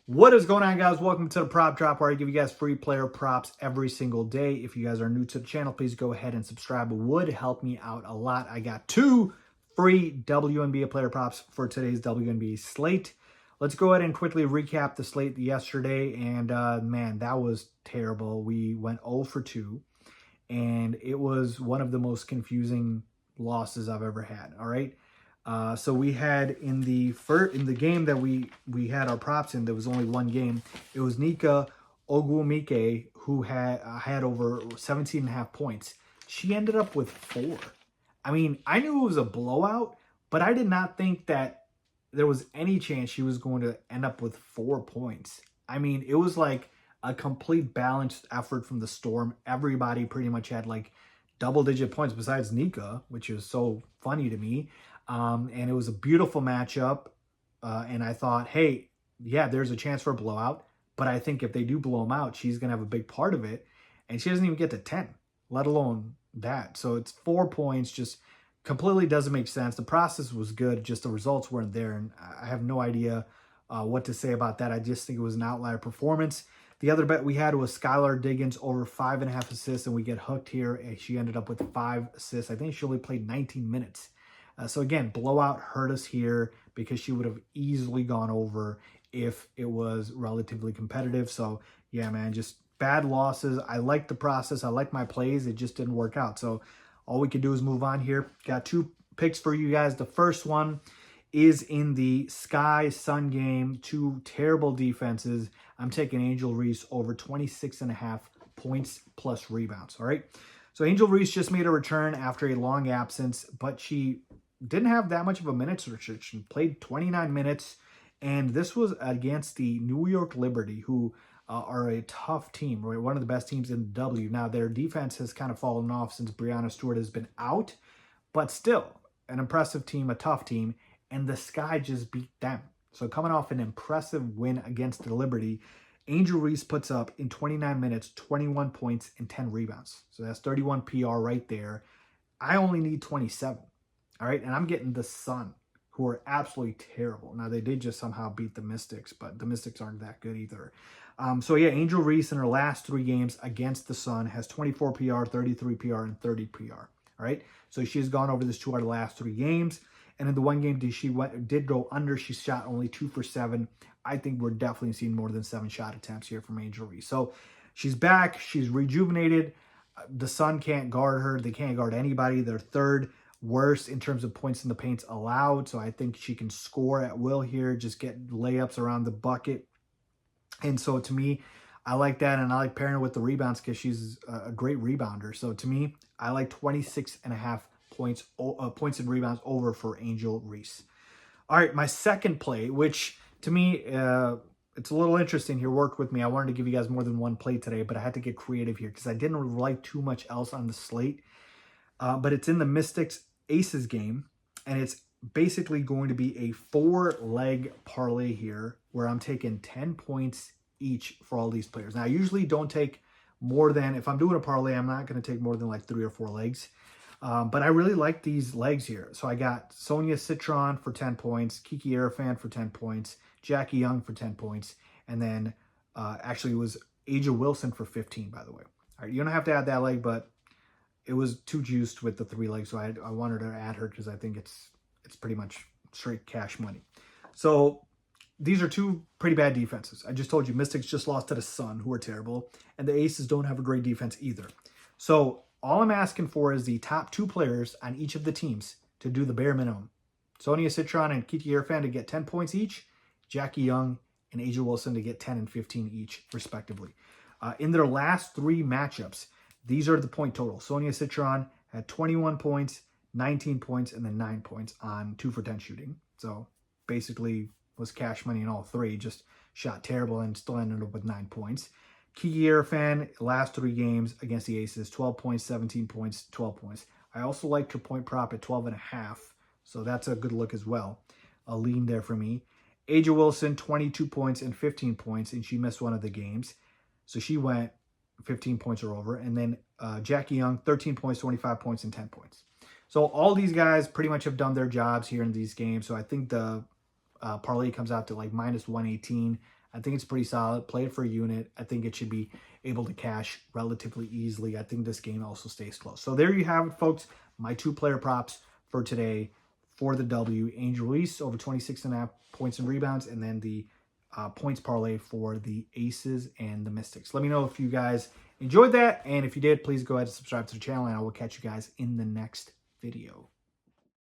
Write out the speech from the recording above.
What is going on, guys? Welcome to the Prop Drop, where I give you guys free player props every single day. If you guys are new to the channel, please go ahead and subscribe. It would help me out a lot. I got 2 free WNBA player props for today's WNBA slate. Let's go ahead and quickly recap the slate yesterday. And man, that was terrible. We went 0 for 2, and it was one of the most confusing losses I've ever had. All right. So we had in the game that we had our props in, there was only one game. It was Nika Ogwumike, who had over 17.5 points. She ended up with 4. I mean, I knew it was a blowout, but I did not think that there was any chance she was going to end up with 4 points. I mean, it was like a complete balanced effort from the Storm. Everybody pretty much had like double-digit points besides Nika, which is so funny to me. And it was a beautiful matchup. And I thought, hey, yeah, there's a chance for a blowout. But I think if they do blow them out, she's going to have a big part of it. And she doesn't even get to 10, let alone that. So it's 4 points, just completely doesn't make sense. The process was good, just the results weren't there. And I have no idea what to say about that. I just think it was an outlier performance. The other bet we had was Skylar Diggins over 5.5 assists, and we get hooked here. And she ended up with 5 assists. I think she only played 19 minutes. So again, blowout hurt us here because she would have easily gone over if it was relatively competitive. So yeah, man, just bad losses. I like the process. I like my plays. It just didn't work out. So all we can do is move on here. Got 2 picks for you guys. The first one is in the Sky Sun game. 2 terrible defenses. I'm taking Angel Reese over 26.5 points plus rebounds. All right. So Angel Reese just made a return after a long absence, but she didn't have that much of a minutes restriction. Played 29 minutes, and this was against the New York Liberty, who are a tough team, right? One of the best teams in the W. Now, their defense has kind of fallen off since Brianna Stewart has been out, but still an impressive team, a tough team, and the Sky just beat them. So coming off an impressive win against the Liberty, Angel Reese puts up in 29 minutes, 21 points and 10 rebounds. So that's 31 PR right there. I only need 27. All right, and I'm getting the Sun, who are absolutely terrible. Now, they did just somehow beat the Mystics, but the Mystics aren't that good either. So, yeah, Angel Reese in her last 3 games against the Sun has 24 PR, 33 PR, and 30 PR. All right, so she's gone over this 2 out of the last 3 games. And in the one game she did go under, she shot only 2 for 7. I think we're definitely seeing more than 7 shot attempts here from Angel Reese. So she's back. She's rejuvenated. The Sun can't guard her. They can't guard anybody. They're 3rd worst in terms of points in the paints allowed. So I think she can score at will here, just get layups around the bucket. And so to me, I like that. And I like pairing her with the rebounds because she's a great rebounder. So to me, I like 26.5 points and rebounds over for Angel Reese. All right, my second play, which to me, it's a little interesting here. Work with me. I wanted to give you guys more than one play today, but I had to get creative here because I didn't like too much else on the slate. But it's in the Mystics Aces game, and it's basically going to be a 4-leg parlay here where I'm taking 10 points each for all these players. Now, I usually don't take more than, if I'm doing a parlay, I'm not going to take more than like 3 or 4 legs. But I really like these legs here. So I got Sonia Citron for 10 points, Kiki Arafan for 10 points, Jackie Young for 10 points, and then actually it was Aja Wilson for 15, by the way. All right, you don't have to add that leg, but it was too juiced with the 3 legs, so I wanted to add her because I think it's pretty much straight cash money. So these are 2 pretty bad defenses. I just told you, Mystics just lost to the Sun, who are terrible, and the Aces don't have a great defense either. So all I'm asking for is the top 2 players on each of the teams to do the bare minimum. Sonia Citron and Kiki Irfan to get 10 points each, Jackie Young and Aja Wilson to get 10 and 15 each, respectively. In their last 3 matchups, these are the point totals. Sonia Citron had 21 points, 19 points, and then 9 points on 2 for 10 shooting. So basically was cash money in all 3, just shot terrible and still ended up with 9 points. Kiki Arafan, last 3 games against the Aces, 12 points, 17 points, 12 points. I also liked her point prop at 12.5, so that's a good look as well. A lean there for me. Aja Wilson, 22 points and 15 points, and she missed one of the games. So she went 15 points or over. And then Jackie Young, 13 points, 25 points, and 10 points. So all these guys pretty much have done their jobs here in these games. So I think the parlay comes out to like minus 118. I think it's pretty solid. Play it for a unit. I think it should be able to cash relatively easily. I think this game also stays close. So there you have it, folks. My 2-player props for today for the W. Angel Reese over 26.5 points and rebounds, and then the points parlay for the Aces and the Mystics. Let me know if you guys enjoyed that, and if you did, please go ahead and subscribe to the channel, and I will catch you guys in the next video.